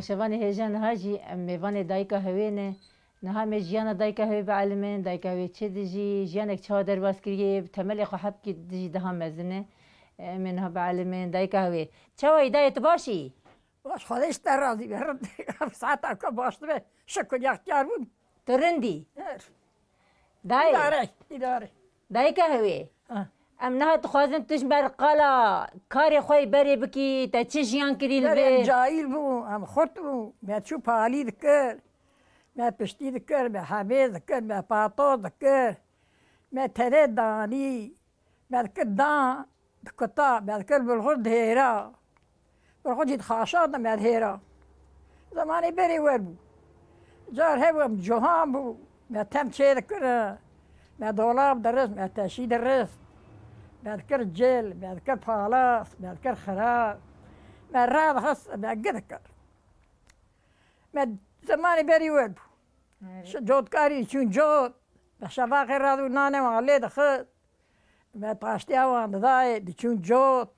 شوان هیجان هاجی میوان دایکا هوینه نها می جیانا دایکا هوی بعلمین دایکا هوی چه دیجی جیانک چه درباس کریه تملی خو حب کی دیجی دهم مزنه منها بعلمین دایکا هوی چه وای دایت باشی باش خودش در راضی برم ساعت که باشته به شکل یختیار بود ترندی دای اداره دایکا هوی ام نه خوازن تش بر قلا کار خوی بری بکی تا چه جیان کری لبه جایل بو ام خورد بو من چو پالی دکر من پشتی دکر من حمید دکر من پاتو دکر من تره دانی من دکر دان دکتا من دکر بالخود هیرا بالخود جید خاشاد من هیرا زمانی بری ور بو جار هم جهان بو من تم چه دکر من دولاب درست من تشی درست بذكر جيل بذكر بالاس بذكر خراب ما راد خص بذكر ما زماني بري ويب جود كاري شون جود بشفاق رادو نانا وعلي دخل ما طاشتي وان ضاي شون جود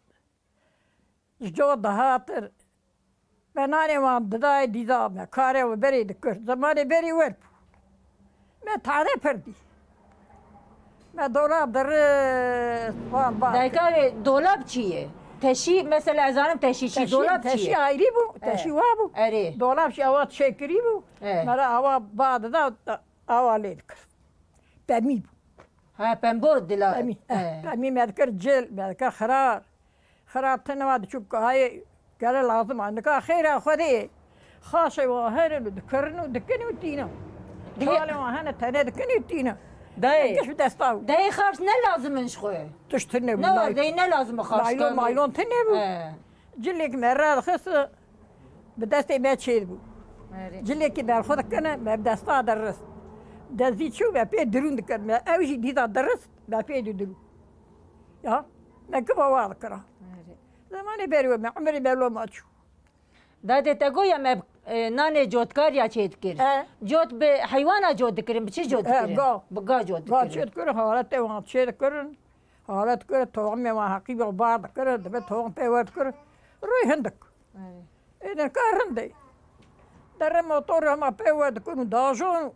جود دهاتر ما ناني وان ضاي ديزاب ما كاري وبري دكر زماني بري ويب ما تعرف فردي ما دولاب در دایکا دولاب چیه؟ تشی مثلا ازانم تشی چی دولاب چیه؟ تشی آیری بو تشی وا بو اره دولاب شی آوات شکری بو مرا آوا بعد دا آوا لید کرد پمی بو ها پنبود دلا پمی مذکر جل مذکر خرار تنواد چوب که های قال لازم عندك خير خذي خاصة وهنا ذكرنا دكني وتينا قالوا وهنا تنا دكني وتينا دای كيف تستاو دای خارج نه لازمش خوه تشتني نه دای نه لازم خارج مايلون تنبو جلك مرة خص بدستي ما تشيبو جلك دار خذك أنا ما بدستا درس دزي شو ما بيد درون دكر ما أوجي ديدا درس ما بيد درو يا ما كبا واذكره زماني بيرو ما عمري بيرو ما تشو داده تگو یا مب نان جودکار یا چیت کر جود به حیوانا جود کریم چی جود کریم بگا جود کریم چیت کریم حالت وان چیت کریم حالت کریم توام ما حقیقی بعد کریم دبی توام پیوت کریم روی هندک این کار هندی در موتور هم پیوت کنیم داجون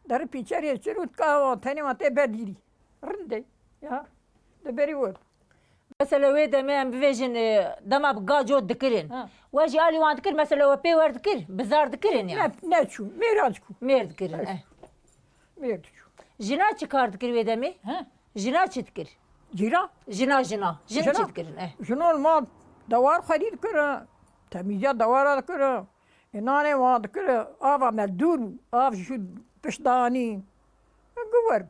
در پیچری چرود کاو تنی ما تی بدیری هندی یا دبری ود مثلا ويدا ما بفيجن دما بقا جود دكرين واجي الي وان دكر مثلا وبي ورد دكر بزار دكرين يعني ناتشو ميرادكو مير دكرين ميردشو جنا كار دكر ويدا مي جنا دكر جنا جنا دكرين جنون ما دوار خريد كرا تميزات دوار كرا اناني ما دكرا افا ملدون اف شو بشداني قورب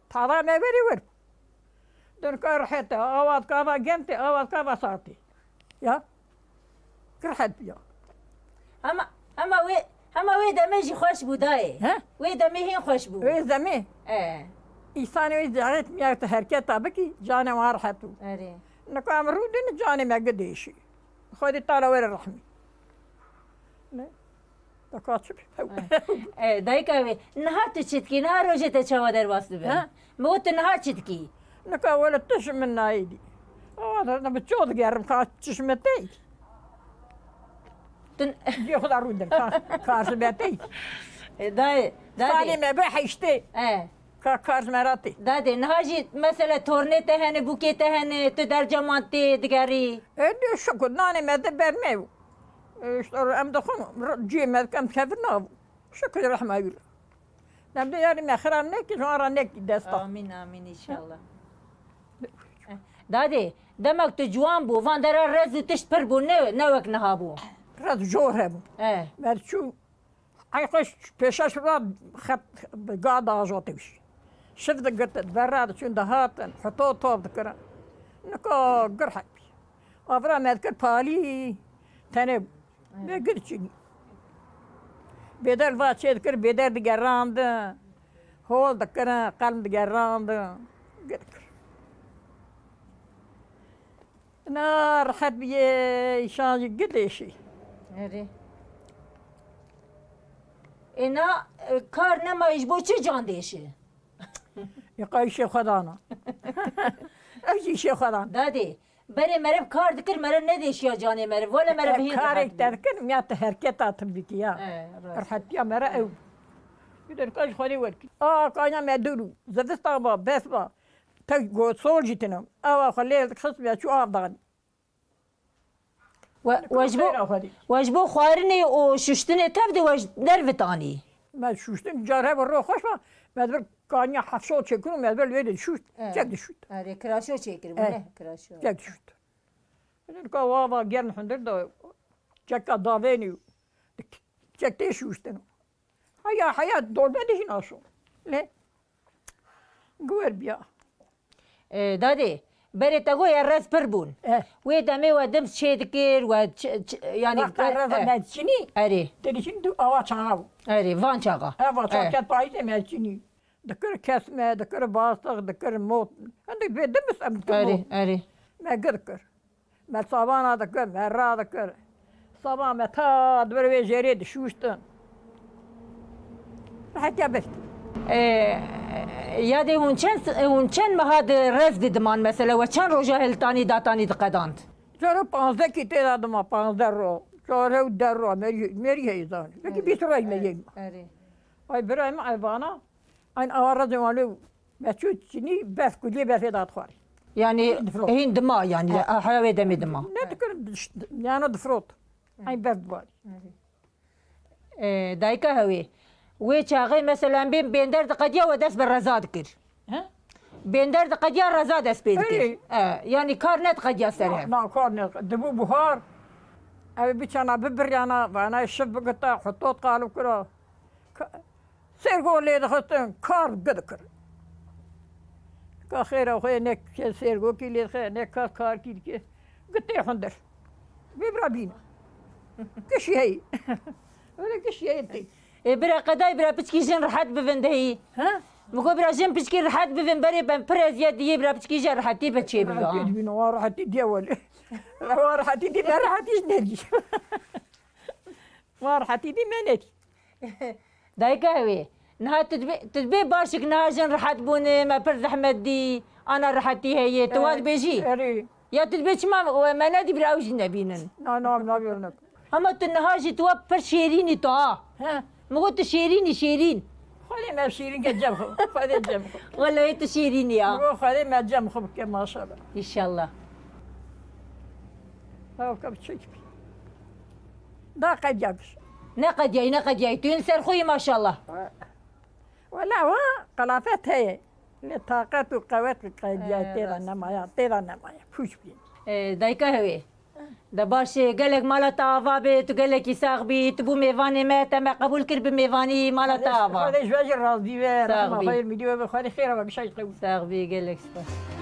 تعرف ما بري ورب در حتى آواز كافا جنتي آواز كافا صارتي يا كرحت بيا اما وي دمي خوش بوداي ها وي دمي هين خوش بو وي دمي إنسان وي زعلت ميات حركة بكي جانا وارحتو اري نكو امرو دين جاني ما قديشي خذي طالع وين الرحمي لا تكاتشب دايكا وي نهار تشتكي نهار روجت تشوا در واسطه موت نهار تشتكي نكا ولا تشمن نايدي هذا انا بتشوط قرب كاش تشمتي ياخذ عرود كاش بيتي داي ثاني ما بحيشتي كاش مراتي دادي نهاجي مثلا تورنيته هني بوكيته هني تدرجه مانتي دغاري ادي شكو ناني ما دبر ميو اشتر ام دخم جي ما كم كفنا شكو رحمه يقول نبدا يعني ما خرانك جوارنك دستا امين امين ان شاء الله دادي دمك تجوان بو فان درا رز تشت پر بو نه وک نه بو رز جور هبو بعد شو عيقش بيشاش راد خط قاعد اجوتيش شفت قلت براد شو دهات حطو طوب ذكر نكو قرحك افرا ما ذكر بالي تنب بقدر شي بدل فات شي ذكر بدل دقراند هول ذكر قلم دقراند قدر نار حد يشانج قديشي اري اینا کار نمایش بو چه جان دیشه يقاي شيخ خدانا اجي شيخ خدانا دادي بره مرب کار دکر مرب ندیشیا جانی مرب ولی مرب هی کاری ترکن میاد حرکت آتم بیتیا راست. راحتیا مرا او gider kaç khali var ki kayna meduru zadista ba bes ba ta go sol jitinam ava khali khas ya şu avdan واجبو خوارنی و ششتنی تبدی واج درفتانی ben şuştum jarhe var hoş ma medber kanya hafso çekiyorum medber öyle şuş çek şuş اره کراشو چیکر بونه کراشو çek şuş ben ka vava gern hundur da çekka daveni çek de şuştum hayat dolma dişin aşo le gör biya دادی بره تگو یا رس پر بون و دمه و دم چه دکر و یعنی medçini اره dedi şimdi ava çağı اره وان چاقا ava çakat payı medçini dıkır kesme dıkır bağırsak dıkır mot hadi be demiş am اره اره me gırkır me sabana dıkır me ra dıkır sabah me ta böyle ve jere düşüştün hatta best یادی هون چند مهاد رز دیدمان مثلا و چند روزا هلتانی داتانی دقداند sonra 15 kite adım 15 ro sonra derro meri heyzan peki bir sıra yiyeyim اره ay birayım ay bana aynı avara zamanı meçhutçini bes kulli bes edat var yani هین دما yani حیوی دمی دما ne tıkır yani dfrot ay bes var دایکا هوی و چاقی مثلا بین بندر دقدیا و دست بر رزا دکر بندر دقدیا رزا دست بید کر yani kar net قدیا سره na korne debu buhar abi bir çana bir yana bana şıp gıta hutot kalıp kura sergo le de kar gıdıkır ka khira khoy ne sergo ki le ne kar ki gıtı hundur bibrabin kişi öyle kişi etti برا قدای برا پچکی جن راحت ببند هی ha مگو برا جن پچکی راحت ببند بری بن پرز یا دیگه برا پچکی جن راحتی بچه ببند بين وراحتي دول وراحتي دي راحتي نجي وراحتي دي ما نجي دایکا هوی نه تدبی باشک نه جن راحت بونه ما پر زحمت دی انا راحتی هی تواد بیجی یا تدبی چما و ما ندی برا اوج نبینن لا بيرنك اما تنهاجی تو پر شیرینی تو ها مگو تو شیرینی شیرین خلي ما شيرين كجم خلي جم ولا هي تو شیرینی یا خلي ما جم خب ما شاء الله انشالله ها كم شيء دا قد جابش نقد جاي تنسر خوي ما شاء الله ولا هو قلافات هي لطاقات وقوات قد جاي تيرا نمايا فوش بين دایکا هوی دا باشه گلک مالا تاوا به تو گلکی ساق بی تو بو میوانی ما تم قبول کر به میوانی مالا تاوا خلي جواج الراضي ساغ بي. خير مليون خلي خير ما بشيء ساق بی گلک سپاس